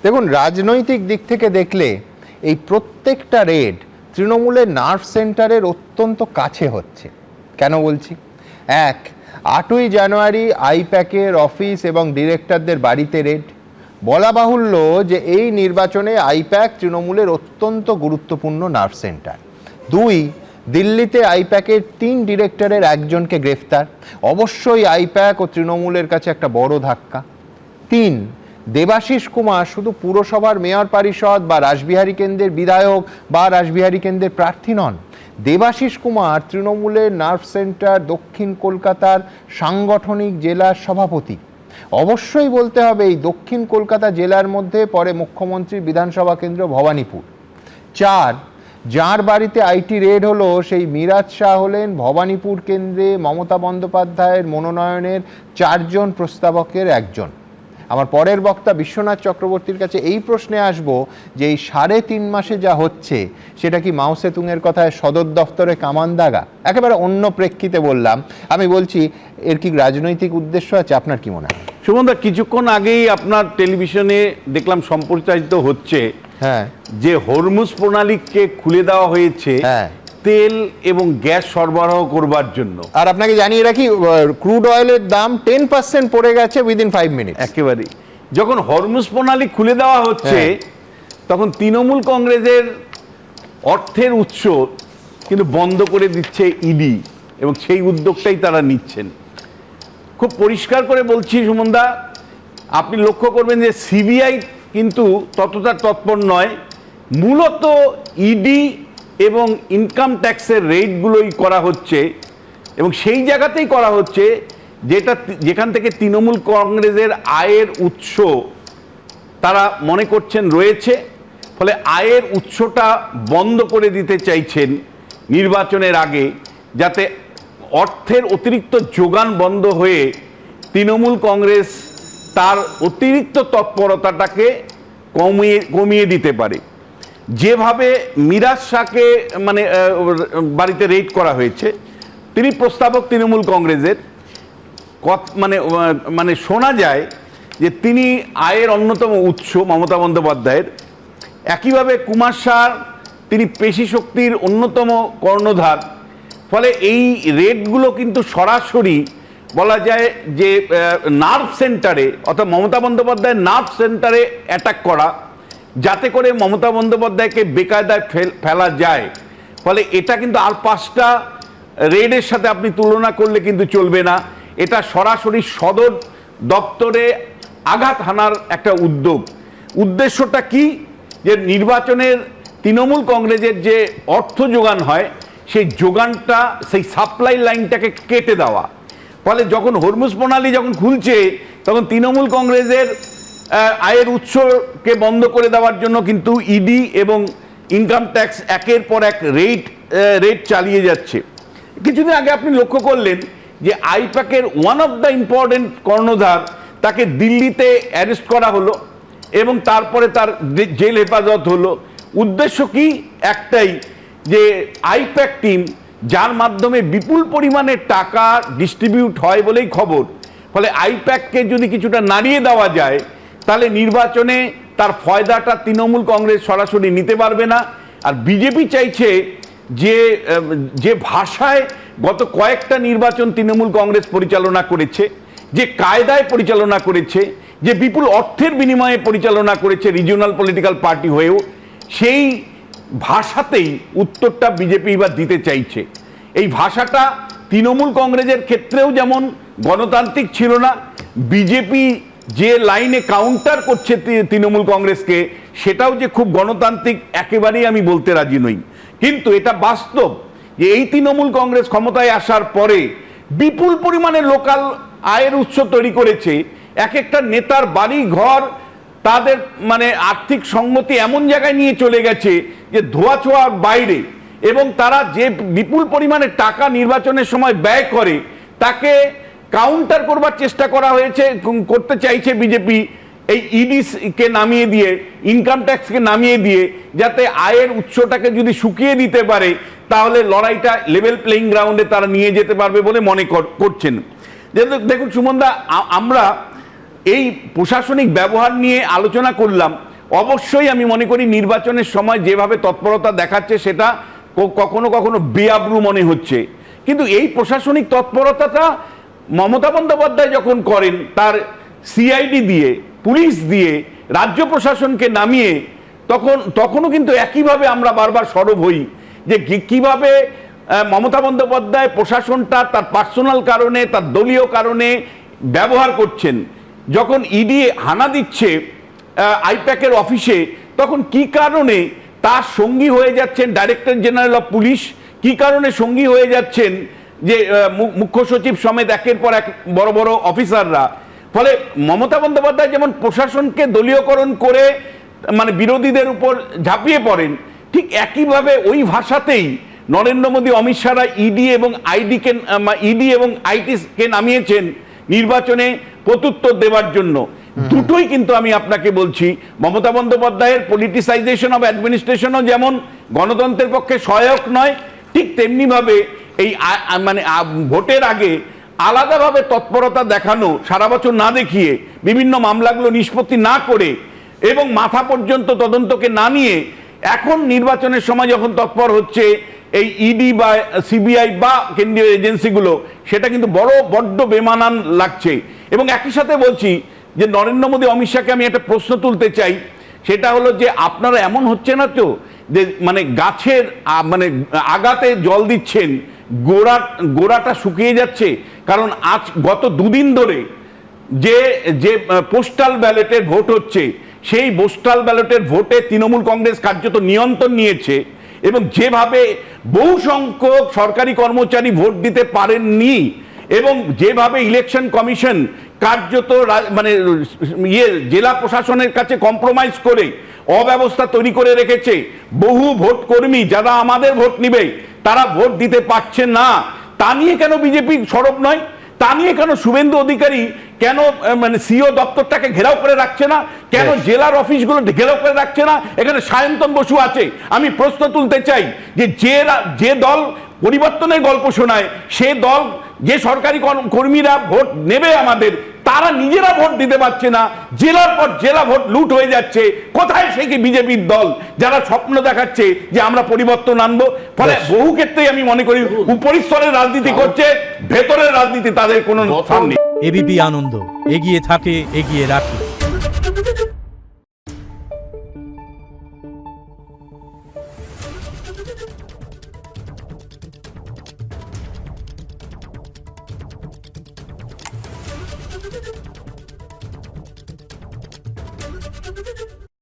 দেখুন, রাজনৈতিক দিক থেকে দেখলে এই প্রত্যেকটা রেড তৃণমূলের নার্ভ সেন্টারের অত্যন্ত কাছে হচ্ছে। কেন বলছি? 8ই জানুয়ারি আইপ্যাকের অফিস এবং ডিরেক্টরদের বাড়িতে রেড। বলা বাহুল্য যে এই নির্বাচনে আইপ্যাক তৃণমূলের অত্যন্ত গুরুত্বপূর্ণ নার্ভ সেন্টার। 2, দিল্লিতে আইপ্যাকের 3 ডিরেক্টরের একজনকে গ্রেফতার। অবশ্যই আইপ্যাক ও তৃণমূলের কাছে একটা বড় ধাক্কা। 3, দেবাশিস কুমার শুধু পুরসভার মেয়র পরিষদ বা রাসবিহারী কেন্দ্রের বিধায়ক বা রাসবিহারী কেন্দ্রের প্রার্থী নন। দেবাশিস কুমার তৃণমূলের নার্ভ সেন্টার দক্ষিণ কলকাতার সাংগঠনিক জেলার সভাপতি। অবশ্যই বলতে হবে এই দক্ষিণ কলকাতা জেলার মধ্যে পরে মুখ্যমন্ত্রীর বিধানসভা কেন্দ্র ভবানীপুর। 4, যার বাড়িতে আইটি রেড হলো সেই মিরাজ শাহ হলেন ভবানীপুর কেন্দ্রে মমতা বন্দ্যোপাধ্যায়ের মনোনয়নের 4 জন প্রস্তাবকের একজন। আমার পরের বক্তা বিশ্বনাথ চক্রবর্তীর কাছে এই প্রশ্নে আসব যে এই 3.5 মাসে যা হচ্ছে সেটা কি মাও সেতুংয়ের কথায় সদর দফতরে কামান দাগা? একেবারে অন্য প্রেক্ষিতে বললাম, আমি বলছি এর কি রাজনৈতিক উদ্দেশ্য আছে? আপনার কি মনে হয়? সুমনদা, কিছুক্ষণ আগেই আপনার টেলিভিশনে দেখলাম সম্প্রচারিত হচ্ছে যে হরমুজ প্রণালীকে খুলে দেওয়া হয়েছে তেল এবং গ্যাস সরবরাহ করবার জন্য। আর আপনাকে জানিয়ে রাখি, ক্রুড অয়েলের দাম 10% পড়ে গেছে উইদিন 5 মিনিট। একেবারেই যখন হরমুজ প্রণালী খুলে দেওয়া হচ্ছে তখন তৃণমূল কংগ্রেসের অর্থের উৎস কিন্তু বন্ধ করে দিচ্ছে ইডি, এবং সেই উদ্যোগটাই তারা নিচ্ছেন। খুব পরিষ্কার করে বলছি সুমনদা, আপনি লক্ষ্য করবেন যে সিবিআই কিন্তু ততটা তৎপর নয়, মূলত ইডি এবং ইনকাম ট্যাক্সের রেটগুলোই করা হচ্ছে, এবং সেই জায়গাতেই করা হচ্ছে যেখান থেকে তৃণমূল কংগ্রেসের আয়ের উৎস তারা মনে করছেন রয়েছে। ফলে আয়ের উৎসটা বন্ধ করে দিতে চাইছেন নির্বাচনের আগে, যাতে অর্থের অতিরিক্ত যোগান বন্ধ হয়ে তৃণমূল কংগ্রেস তার অতিরিক্ত তৎপরতাটাকে কমিয়ে দিতে পারে। যেভাবে মিরাজ শাহকে বাড়িতে রেড করা হয়েছে, তিনি প্রস্তাবক তৃণমূল কংগ্রেসের, মানে শোনা যায় যে তিনি আয়ের অন্যতম উৎস মমতা বন্দ্যোপাধ্যায়ের। একইভাবে কুমার শাহ, তিনি পেশি শক্তির অন্যতম কর্ণধার। ফলে এই রেডগুলো কিন্তু সরাসরি বলা যায় যে নার্ভ সেন্টারে, অর্থাৎ মমতা বন্দ্যোপাধ্যায়ের নার্ভ সেন্টারে অ্যাটাক করা, যাতে করে মমতা বন্দ্যোপাধ্যায়কে বেকায়দায় ফেলা যায়। ফলে এটা কিন্তু আর 5টা রেডের সাথে আপনি তুলনা করলে কিন্তু চলবে না। এটা সরাসরি সদর দপ্তরে আঘাত হানার একটা উদ্যোগ। উদ্দেশ্যটা কি? যে নির্বাচনের তৃণমূল কংগ্রেসের যে অর্থ যোগান হয় সেই যোগানটা, সেই সাপ্লাই লাইনটাকে কেটে দেওয়া। ফলে যখন হরমুজ প্রণালী যখন খুলছে তখন তৃণমূল কংগ্রেসের আয়ের উৎসকে বন্ধ করে দেওয়ার জন্য কিন্তু ইডি এবং ইনকাম ট্যাক্স একের পর এক রেট চালিয়ে যাচ্ছে। কিছুদিন আগে আপনি লক্ষ্য করলেন যে আইপ্যাকের ওয়ান অফ দ্য ইম্পর্টেন্ট কর্ণধার, তাকে দিল্লিতে অ্যারেস্ট করা হলো এবং তারপরে তার জেল হেফাজত হলো। উদ্দেশ্য কি? একটাই, যে আইপ্যাক টিম, যার মাধ্যমে বিপুল পরিমাণে টাকা ডিস্ট্রিবিউট হয় বলেই খবর। ফলে আইপ্যাককে যদি কিছুটা নাড়িয়ে দেওয়া যায় তাহলে নির্বাচনে তার ফয়দাটা তৃণমূল কংগ্রেস সরাসরি নিতে পারবে না। আর বিজেপি চাইছে যে ভাষায় গত কয়েকটা নির্বাচন তৃণমূল কংগ্রেস পরিচালনা করেছে, যে কায়দায় পরিচালনা করেছে, যে বিপুল অর্থের বিনিময়ে পরিচালনা করেছে রিজিওনাল পলিটিক্যাল পার্টি হয়েও, সেই ভাষাতেই উত্তরটা বিজেপি এবার দিতে চাইছে। এই ভাষাটা তৃণমূল কংগ্রেসের ক্ষেত্রেও যেমন গণতান্ত্রিক ছিল না, বিজেপি যে লাইনে কাউন্টার করছে তৃণমূল কংগ্রেসকে, সেটাও যে খুব গণতান্ত্রিক একেবারেই আমি বলতে রাজি নই। কিন্তু এটা বাস্তব যে এই তৃণমূল কংগ্রেস ক্ষমতায় আসার পরে বিপুল পরিমাণে লোকাল আয়ের উৎস তৈরি করেছে। এক একটা নেতার বাড়ি ঘর, তাদের আর্থিক সংগতি এমন জায়গায় নিয়ে চলে গেছে যে ধোয়া ছোঁয়ার বাইরে, এবং তারা যে বিপুল পরিমাণে টাকা নির্বাচনের সময় ব্যয় করে তাকে কাউন্টার করবার চেষ্টা করা হয়েছে, করতে চাইছে বিজেপি এই ইডিকে নামিয়ে দিয়ে, ইনকাম ট্যাক্সকে নামিয়ে দিয়ে, যাতে আয়ের উৎসটাকে যদি শুকিয়ে দিতে পারে তাহলে লড়াইটা লেভেল প্লেইং গ্রাউন্ডে তারা নিয়ে যেতে পারবে বলে মনে করছেন। দেখুন সুমনদা, আমরা এই প্রশাসনিক ব্যবহার নিয়ে আলোচনা করলাম, অবশ্যই আমি মনে করি নির্বাচনের সময় যেভাবে তৎপরতা দেখাচ্ছে সেটা কখনো কখনো বেআব্রু মনে হচ্ছে, কিন্তু এই প্রশাসনিক তৎপরতাটা মমতা বন্দ্যোপাধ্যায় যখন করেন তার সিআইডি দিয়ে, পুলিশ দিয়ে, রাজ্য প্রশাসনকে নামিয়ে, তখনও কিন্তু একইভাবে আমরা বারবার সরব হই যে কিভাবে মমতা বন্দ্যোপাধ্যায় প্রশাসনটা তার পার্সোনাল কারণে, তার দলীয় কারণে ব্যবহার করছেন। যখন ইডি হানা দিচ্ছে আইপ্যাকের অফিসে, তখন কি কারণে তার সঙ্গী হয়ে যাচ্ছেন ডাইরেক্টর জেনারেল অফ পুলিশ, কি কারণে সঙ্গী হয়ে যাচ্ছেন যে মুখ্য সচিব সমেত একের পর এক বড় বড় অফিসাররা। ফলে মমতা বন্দ্যোপাধ্যায় যেমন প্রশাসনকে দলীয়করণ করে মানে বিরোধীদের উপর ঝাঁপিয়ে পড়েন, ঠিক একইভাবে ওই ভাষাতেই নরেন্দ্র মোদী, অমিত শাহরা ইডি এবং আইটিকে নামিয়েছেন নির্বাচনে প্রত্যুত্তর দেওয়ার জন্য। দুটোই কিন্তু আমি আপনাকে বলছি, মমতা বন্দ্যোপাধ্যায়ের পলিটিসাইজেশন অফ অ্যাডমিনিস্ট্রেশনও যেমন গণতন্ত্রের পক্ষে সহায়ক নয়, ঠিক তেমনিভাবে এই মানে ভোটের আগে আলাদাভাবে তৎপরতা দেখানো, সারা বছর না দেখিয়ে, বিভিন্ন মামলাগুলো নিষ্পত্তি না করে এবং মাথা পর্যন্ত তদন্তকে না নিয়ে এখন নির্বাচনের সময় যখন তৎপর হচ্ছে এই ইডি বা সিবিআই বা কেন্দ্রীয় এজেন্সিগুলো, সেটা কিন্তু বড্ড বেমানান লাগছে। এবং একই সাথে বলছি যে নরেন্দ্র মোদী, অমিত শাহকে আমি একটা প্রশ্ন তুলতে চাই, সেটা হলো যে আপনারা এমন হচ্ছে না তো যে মানে গাছের মানে আগাতে জল দিচ্ছেন, গোড়াটা শুকিয়ে যাচ্ছে? কারণ আজ গত দুদিন ধরে যে পোস্টাল ব্যালটের ভোট হচ্ছে, সেই পোস্টাল ব্যালটের ভোটে তৃণমূল কংগ্রেস কার্যত নিয়ন্ত্রণ নিয়েছে এবং যেভাবে বহু সংখ্যক সরকারি কর্মচারী ভোট দিতে পারেননি এবং যেভাবে ইলেকশন কমিশন কার্যত মানে জেলা প্রশাসনের কাছে কম্প্রোমাইজ করে অব্যবস্থা তৈরি করে রেখেছে, বহু ভোট কর্মী যারা আমাদের ভোট নিবে তারা ভোট দিতে পারছে না, তা নিয়ে কেন বিজেপি সরব নয়? তা নিয়ে কেন শুভেন্দু অধিকারী কেন মানে সিও দপ্তরটাকে ঘেরাও করে রাখছে না? কেন জেলার অফিসগুলো ঘেরাও করে রাখছে না? এখানে সায়ন্তন বসু আছে। আমি প্রশ্ন তুলতে চাই যে দল পরিবর্তনের গল্প শোনায়, সে দল, যে সরকারি কর্মীরা ভোট নেবে আমাদের, তারা নিজেরা ভোট দিতে পারছে না, জেলার পর জেলা ভোট লুট হয়ে যাচ্ছে। কোথায় সে কি বিজেপির দল যারা স্বপ্ন দেখাচ্ছে যে আমরা পরিবর্তন আনবো? ফলে বহু ক্ষেত্রেই আমি মনে করি উপরিস্তরের রাজনীতি করছে, ভেতরের রাজনীতি তাদের কোনো স্থান নেই। এবিপি আনন্দ, এগিয়ে থাকে, এগিয়ে রাখে।